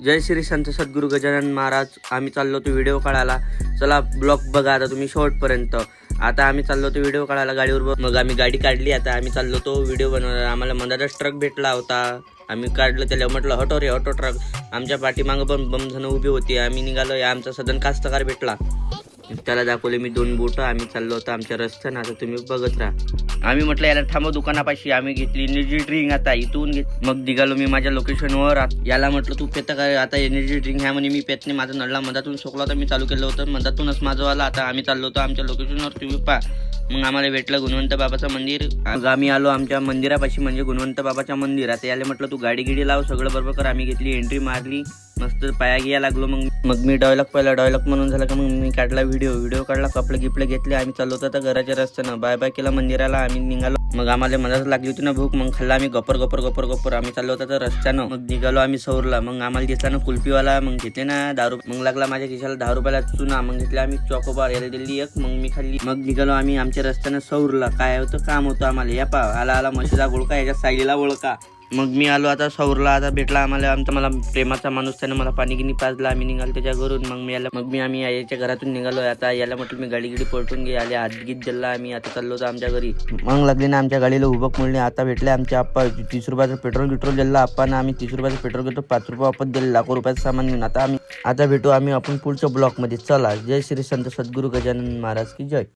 जय श्री संत सद्गुरू गजानन महाराज. आम्ही चाललो तो व्हिडिओ काढायला. चला ब्लॉग बघा आता तुम्ही शेवटपर्यंत. आता आम्ही चाललो तो व्हिडिओ काढायला गाडीवर. मग आम्ही गाडी काढली. आता आम्ही चाललो तो व्हिडिओ बनवायला. आम्हाला मधातच ट्रक भेटला होता. आम्ही काढलं त्याला, म्हटलं हटो रे हटो ट्रक. आमच्या पाठीमागं पण बमजण उभी होती. आम्ही निघालो. आमचा सदन कास्तकार भेटला. त्याला दाखवले मी 2 बोट. आम्ही चाललो होतो आमच्या रस्त्यानं. आता तुम्ही बघत राहा. आम्ही म्हटलं याला थांबव दुकानापाशी. आम्ही घेतली एनर्जी ड्रिंक. आता इथून मग निघालो मी माझ्या लोकेशनवर. याला म्हटलं तू पेता काय आता एनर्जी ड्रिंक ह्या म्हणे. मी पेत नाही. माझा नळला मधातून सोकला होता. मी चालू केलं होतं मधातूनच माझं आला. आता आम्ही चाललो होतो आमच्या लोकेशनवर. तुम्ही पहा. मग आम्हाला भेटलं गुणवंत बाबाचं मंदिर. मग आम्ही आलो आमच्या मंदिरापाशी, म्हणजे गुणवंत बाबाच्या मंदिर. आता याला म्हटलं तू गाडी गिडी लाव, सगळं बरोबर कर. आम्ही घेतली एंट्री मारली. मस्त पाया घ्या लागलो. मग मी डायलॉग पहिला डायलॉग म्हणून झाला का मग मी काढला व्हिडिओ काढला. कपडे गिपडे घेतले. आम्ही चाललो होतो आता घराच्या रस्त्यानं. बाय बाय केला मंदिराला. आम्ही निघालो. मग आम्हाला मधात लागली होती ना भूक. मग खाल्ला आम्ही गप्पर आम्ही चाललो होतो तर रस्त्यानं. मग निघालो आम्ही सौरला. मग आम्हाला दिसला ना कुल्फीवाला. मग घेतले ना 10 रुपये. मग लागला माझ्या खिशाला 10 रुपयाला चुना. मग घेतले आम्ही चॉकोबार. याला दिली एक. मग मी खाल्ली. मग निघालो आम्ही आमच्या रस्त्यानं सौरला. काय होतं काम होतं आम्हाला. या पा आला म्हशीचा गोळका. याच्या साईडला ओळखा. मग मी आलो आता सौरला. आता भेटला आम्हाला मला प्रेमाचा माणूस. त्यानं मला पाणी गिनी पाजला. आम्ही निघालो त्याच्या घरून. आम्ही याच्या घरातून निघालो. आता याला म्हटलं मी गाडी गिडी पलटून घे. आले हात गीत दिला. आम्ही आता चाललो होतो आमच्या घरी. मग लागले ना आमच्या गाडीला उभक मिळले. आता भेटले आमचे आप्पा. 30 रुपयाचं पेट्रोल दिलं आप्पानं. आम्ही 30 रुपयाचं पेट्रोल घेतो. 5 रुपये वापस दिले. लाखो रुपयाचं सामान घेऊन. आता भेटू आम्ही आपण पुढच्या ब्लॉकमध्ये. चला. जय श्री संत सद्गुरू गजानन महाराज की जय.